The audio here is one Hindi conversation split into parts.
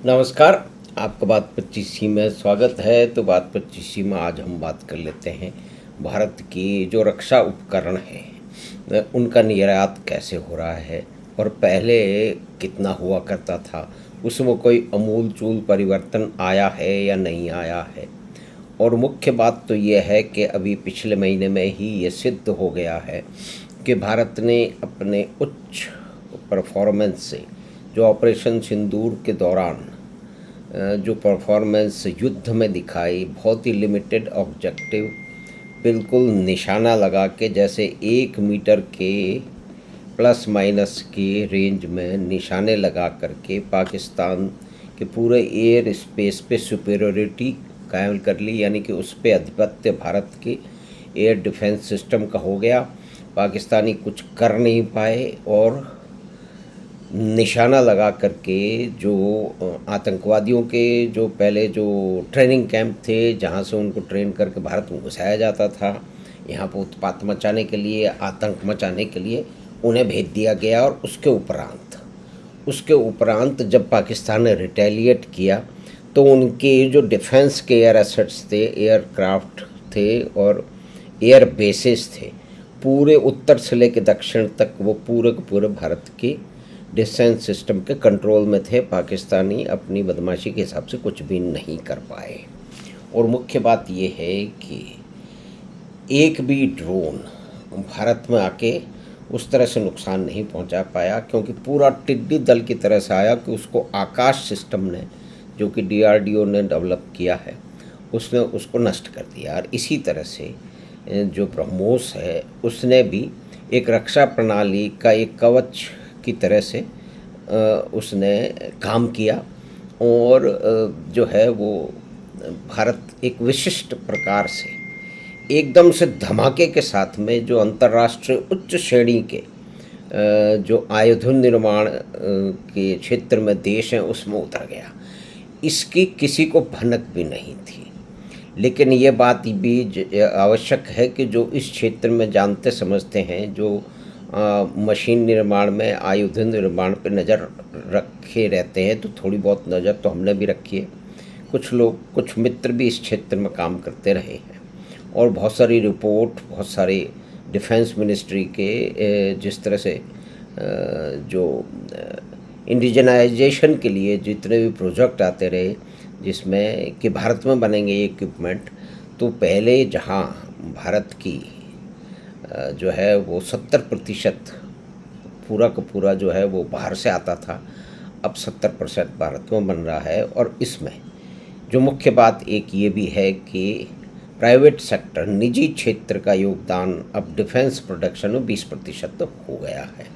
नमस्कार। आपका बात 25सी में स्वागत है। तो बात 25सी में आज हम बात कर लेते हैं भारत की जो रक्षा उपकरण है उनका निर्यात कैसे हो रहा है और पहले कितना हुआ करता था, उसमें कोई अमूल चूल परिवर्तन आया है या नहीं आया है। और मुख्य बात तो ये है कि अभी पिछले महीने में ही ये सिद्ध हो गया है कि भारत ने अपने उच्च परफॉर्मेंस से जो ऑपरेशन सिंदूर के दौरान जो परफॉर्मेंस युद्ध में दिखाई, बहुत ही लिमिटेड ऑब्जेक्टिव, बिल्कुल निशाना लगा के, जैसे 1 मीटर के प्लस माइनस के रेंज में निशाने लगा करके पाकिस्तान के पूरे एयर स्पेस पे सुपेरियोरिटी कायम कर ली। यानी कि उस पर आधिपत्य भारत के एयर डिफेंस सिस्टम का हो गया। पाकिस्तानी कुछ कर नहीं पाए और निशाना लगा करके जो आतंकवादियों के जो पहले जो ट्रेनिंग कैंप थे, जहाँ से उनको ट्रेन करके भारत में घुसाया जाता था, यहाँ पर उत्पात मचाने के लिए, आतंक मचाने के लिए उन्हें भेज दिया गया। और उसके उपरांत जब पाकिस्तान ने रिटेलिएट किया तो उनके जो डिफेंस के एयर एसेट्स थे, एयरक्राफ्ट थे और एयर बेसिस थे, पूरे उत्तर से लेकर दक्षिण तक वो पूरे के पूरे भारत के डिफेंस सिस्टम के कंट्रोल में थे। पाकिस्तानी अपनी बदमाशी के हिसाब से कुछ भी नहीं कर पाए। और मुख्य बात ये है कि एक भी ड्रोन भारत में आके उस तरह से नुकसान नहीं पहुंचा पाया, क्योंकि पूरा टिड्डी दल की तरह से आया कि उसको आकाश सिस्टम ने, जो कि DRDO ने डेवलप किया है, उसने उसको नष्ट कर दिया। और इसी तरह से जो ब्रह्मोस है उसने भी एक रक्षा प्रणाली का एक कवच की तरह से उसने काम किया। और जो है वो भारत एक विशिष्ट प्रकार से एकदम से धमाके के साथ में जो अंतर्राष्ट्रीय उच्च श्रेणी के जो आयुधन निर्माण के क्षेत्र में देश हैं उसमें उतर गया। इसकी किसी को भनक भी नहीं थी। लेकिन ये बात भी आवश्यक है कि जो इस क्षेत्र में जानते समझते हैं, जो मशीन निर्माण में, आयुधन निर्माण पर नज़र रखे रहते हैं, तो थोड़ी बहुत नज़र तो हमने भी रखी है। कुछ लोग, कुछ मित्र भी इस क्षेत्र में काम करते रहे हैं और बहुत सारी रिपोर्ट, बहुत सारे डिफेंस मिनिस्ट्री के जिस तरह से जो इंडिजनाइजेशन के लिए जितने भी प्रोजेक्ट आते रहे, जिसमें कि भारत में बनेंगे ये इक्विपमेंट, तो पहले जहां भारत की जो है वो 70% पूरा का पूरा जो है वो बाहर से आता था, अब 70% भारत में बन रहा है। और इसमें जो मुख्य बात एक ये भी है कि प्राइवेट सेक्टर, निजी क्षेत्र का योगदान अब डिफेंस प्रोडक्शन में 20% तो हो गया है।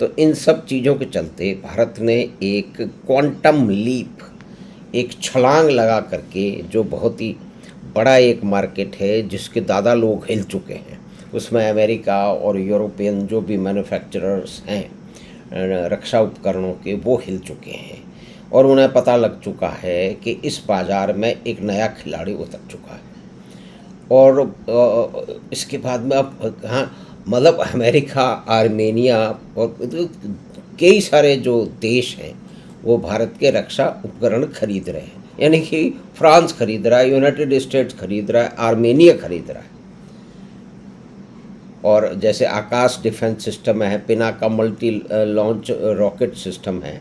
तो इन सब चीज़ों के चलते भारत ने एक क्वांटम लीप, एक छलांग लगा करके, जो बहुत ही बड़ा एक मार्केट है जिसके दादा लोग हिल चुके हैं, उसमें अमेरिका और यूरोपियन जो भी मैन्युफैक्चरर्स हैं रक्षा उपकरणों के, वो हिल चुके हैं। और उन्हें पता लग चुका है कि इस बाज़ार में एक नया खिलाड़ी उतर चुका है। और इसके बाद में अब हाँ, मतलब अमेरिका, आर्मेनिया और कई सारे जो देश हैं वो भारत के रक्षा उपकरण खरीद रहे हैं। यानी कि फ्रांस खरीद रहा है, यूनाइटेड स्टेट्स खरीद रहा है, आर्मेनिया खरीद रहा है। और जैसे आकाश डिफेंस सिस्टम है, Pinaka multi launch rocket system है,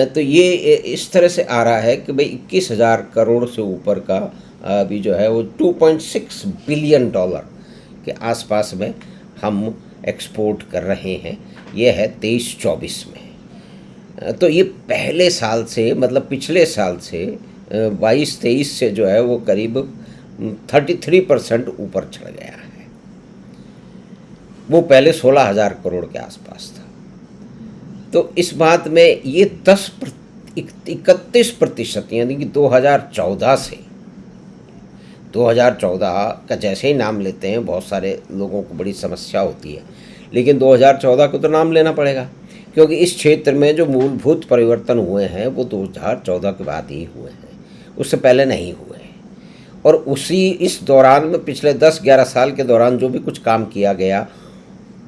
तो ये इस तरह से आ रहा है कि भाई 21,000 करोड़ से ऊपर का अभी जो है वो $2.6 बिलियन के आसपास में हम एक्सपोर्ट कर रहे हैं। ये है 23-24 में। तो ये पहले साल से, मतलब पिछले साल से 22-23 से जो है वो करीब 33% ऊपर चढ़ गया है। वो पहले 16,000 करोड़ के आसपास था। तो इस बात में ये 31% यानी कि 2014 से, 2014 का जैसे ही नाम लेते हैं बहुत सारे लोगों को बड़ी समस्या होती है, लेकिन 2014 को तो नाम लेना पड़ेगा, क्योंकि इस क्षेत्र में जो मूलभूत परिवर्तन हुए हैं वो 2014 के बाद ही हुए हैं, उससे पहले नहीं हुए। और इस दौरान में, पिछले 10-11 साल के दौरान जो भी कुछ काम किया गया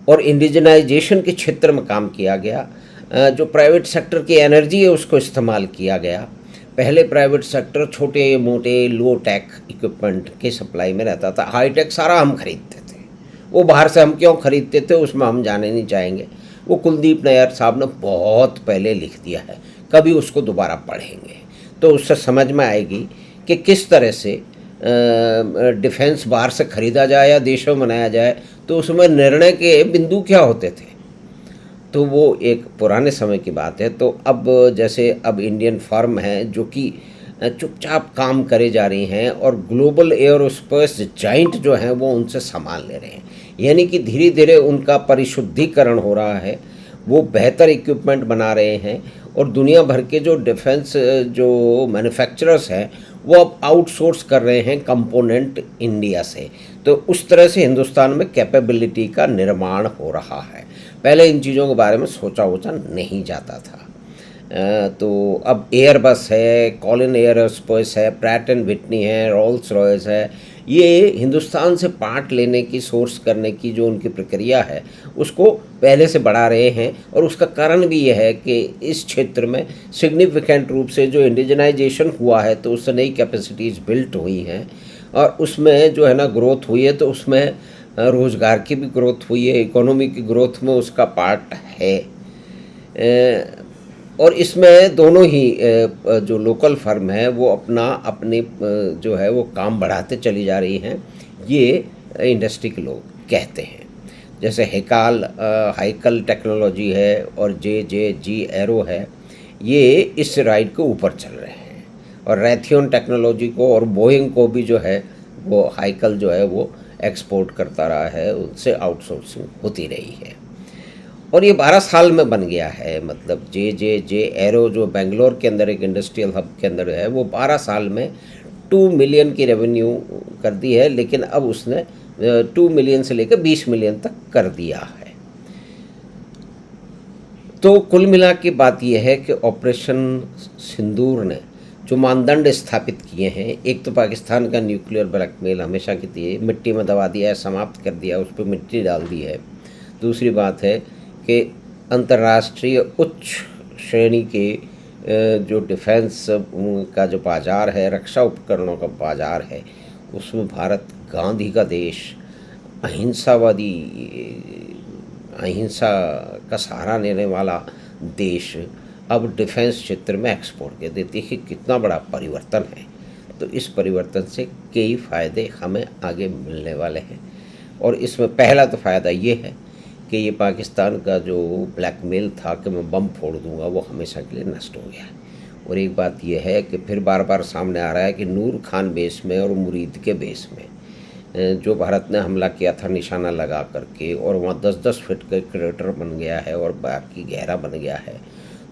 और इंडिजनाइजेशन के क्षेत्र में काम किया गया, जो प्राइवेट सेक्टर की एनर्जी है उसको इस्तेमाल किया गया, पहले प्राइवेट सेक्टर छोटे मोटे लो टेक इक्विपमेंट के सप्लाई में रहता था, हाई टेक सारा हम खरीदते थे। वो बाहर से हम क्यों खरीदते थे उसमें हम जाने नहीं चाहेंगे, वो कुलदीप नैयर साहब ने बहुत पहले लिख दिया है, कभी उसको दोबारा पढ़ेंगे तो उससे समझ में आएगी कि किस तरह से डिफेंस बाहर से खरीदा जाए या देशों में बनाया जाए, तो उसमें निर्णय के बिंदु क्या होते थे। तो वो एक पुराने समय की बात है। तो अब जैसे अब इंडियन फर्म हैं जो कि चुपचाप काम करे जा रही हैं और ग्लोबल एयरोस्पेस जाइंट जो हैं वो उनसे सामान ले रहे हैं, यानी कि धीरे धीरे उनका परिशुद्धिकरण हो रहा है, वो बेहतर इक्विपमेंट बना रहे हैं और दुनिया भर के जो डिफेंस जो मैन्युफैक्चरर्स हैं वो अब आउटसोर्स कर रहे हैं कंपोनेंट इंडिया से। तो उस तरह से हिंदुस्तान में कैपेबिलिटी का निर्माण हो रहा है। पहले इन चीज़ों के बारे में सोचा वोचा नहीं जाता था। तो अब एयरबस है, कॉलिन एयरोस्पेस है, प्रैट एंड विटनी है, रोल्स रॉयस है, ये हिंदुस्तान से पार्ट लेने की, सोर्स करने की जो उनकी प्रक्रिया है उसको पहले से बढ़ा रहे हैं। और उसका कारण भी ये है कि इस क्षेत्र में सिग्निफिकेंट रूप से जो इंडिजनाइजेशन हुआ है तो उससे नई कैपेसिटीज़ बिल्ट हुई हैं और उसमें जो है ना ग्रोथ हुई है, तो उसमें रोज़गार की भी ग्रोथ हुई है, इकोनॉमी की ग्रोथ में उसका पार्ट है। और इसमें दोनों ही जो लोकल फर्म है वो अपने जो है वो काम बढ़ाते चली जा रही हैं, ये इंडस्ट्री के लोग कहते हैं। जैसे हाइकल टेक्नोलॉजी है और JJG एरो है, ये इस राइड के ऊपर चल रहे हैं। और रैथियन टेक्नोलॉजी को और बोइंग को भी जो है वो हाइकल जो है वो एक्सपोर्ट करता रहा है, उनसे आउटसोर्सिंग होती रही है। और ये 12 साल में बन गया है, मतलब JJG एरो जो बेंगलोर के अंदर एक इंडस्ट्रियल हब के अंदर है, वो 12 साल में 2 मिलियन की रेवेन्यू कर दी है, लेकिन अब उसने 2 मिलियन से लेकर 20 मिलियन तक कर दिया है। तो कुल मिला के बात यह है कि ऑपरेशन सिंदूर ने जो मानदंड स्थापित किए हैं, एक तो पाकिस्तान का न्यूक्लियर ब्लैकमेल हमेशा की थी, मिट्टी में दबा दिया है, समाप्त कर दिया, उस पर मिट्टी डाल दी है। दूसरी बात है कि अंतर्राष्ट्रीय उच्च श्रेणी के जो डिफेंस का जो बाज़ार है, रक्षा उपकरणों का बाज़ार है, उसमें भारत गांधी का देश, अहिंसा का सहारा लेने वाला देश अब डिफेंस क्षेत्र में एक्सपोर्ट कर देती है। कितना बड़ा परिवर्तन है। तो इस परिवर्तन से कई फ़ायदे हमें आगे मिलने वाले हैं। और इसमें पहला तो फ़ायदा ये है कि ये पाकिस्तान का जो ब्लैकमेल था कि मैं बम फोड़ दूंगा, वो हमेशा के लिए नष्ट हो गया है। और एक बात यह है कि फिर बार बार सामने आ रहा है कि नूर खान बेस में और मुरीद के बेस में जो भारत ने हमला किया था निशाना लगा करके, और वहाँ 10-10 फीट का क्रेटर बन गया है और बाकी गहरा बन गया है,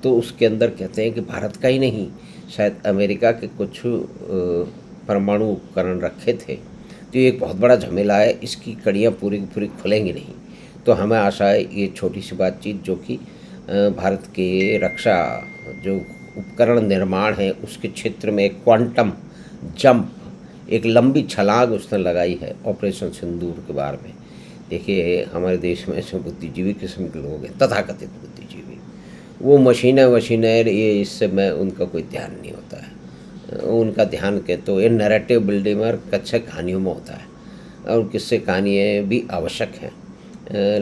तो उसके अंदर कहते हैं कि भारत का ही नहीं, शायद अमेरिका के कुछ परमाणु उपकरण रखे थे। तो ये एक बहुत बड़ा झमेला है, इसकी कड़ियाँ पूरी की पूरी खुलेंगी नहीं। तो हमें आशा है ये छोटी सी बातचीत जो कि भारत के रक्षा जो उपकरण निर्माण है उसके क्षेत्र में एक क्वांटम जंप, एक लंबी छलांग उसने लगाई है ऑपरेशन सिंदूर के बारे में। देखिए, हमारे देश में ऐसे बुद्धिजीवी किस्म के लोग हैं, तथाकथित बुद्धिजीवी, वो मशीनें ये इस समय उनका कोई ध्यान नहीं होता है। उनका ध्यान के तो ये नैरेटिव बिल्डिंग और कच्चे कहानियों में होता है। और किस्से कहानियाँ भी आवश्यक हैं,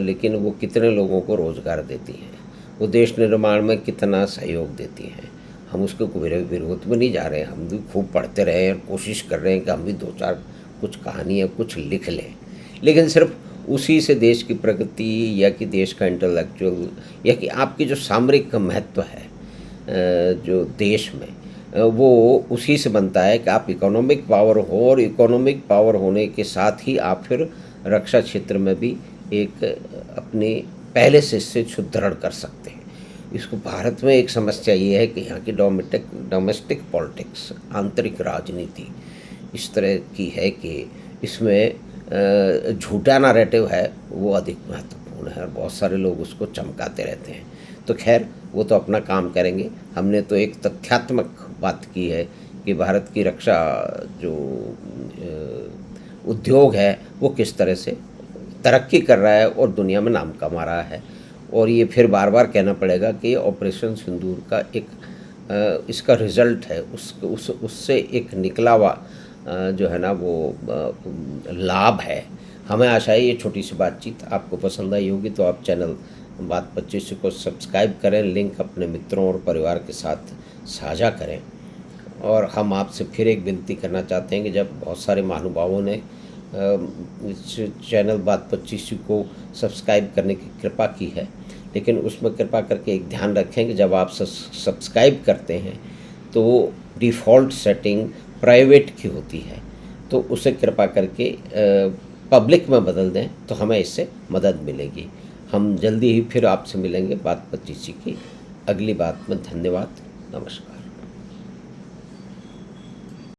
लेकिन वो कितने लोगों को रोज़गार देती हैं, वो देश निर्माण में कितना सहयोग देती हैं। हम उसके विरोध में नहीं जा रहे हैं, हम भी खूब पढ़ते रहे और कोशिश कर रहे हैं कि हम भी 2-4 कुछ कहानियाँ कुछ लिख लें, लेकिन सिर्फ उसी से देश की प्रगति या कि देश का इंटेलेक्चुअल या कि आपकी जो सामरिक महत्व है जो देश में, वो उसी से बनता है कि आप इकोनॉमिक पावर हो, और इकोनॉमिक पावर होने के साथ ही आप फिर रक्षा क्षेत्र में भी एक अपने पहले से इससे सुदृढ़ कर सकते हैं। इसको भारत में एक समस्या ये है कि यहाँ की डोमेस्टिक पॉलिटिक्स, आंतरिक राजनीति इस तरह की है कि इसमें झूठा नैरेटिव है वो अधिक महत्वपूर्ण है और बहुत सारे लोग उसको चमकाते रहते हैं। तो खैर, वो तो अपना काम करेंगे। हमने तो एक तथ्यात्मक बात की है कि भारत की रक्षा जो उद्योग है वो किस तरह से तरक्की कर रहा है और दुनिया में नाम कमा रहा है। और ये फिर बार बार कहना पड़ेगा कि ऑपरेशन सिंदूर का एक इसका रिज़ल्ट है, उससे एक निकला हुआ जो है ना वो लाभ है। हमें आशा है ये छोटी सी बातचीत आपको पसंद आई होगी, तो आप चैनल बात 25 को सब्सक्राइब करें, लिंक अपने मित्रों और परिवार के साथ साझा करें। और हम आपसे फिर एक विनती करना चाहते हैं कि जब बहुत सारे महानुभावों ने इस चैनल बात 25 को सब्सक्राइब करने की कृपा की है, लेकिन उसमें कृपा करके एक ध्यान रखें कि जब आप सब्सक्राइब करते हैं तो डिफ़ॉल्ट सेटिंग प्राइवेट की होती है, तो उसे कृपा करके पब्लिक में बदल दें, तो हमें इससे मदद मिलेगी। हम जल्दी ही फिर आपसे मिलेंगे बात 25 की अगली बात में। धन्यवाद, नमस्कार।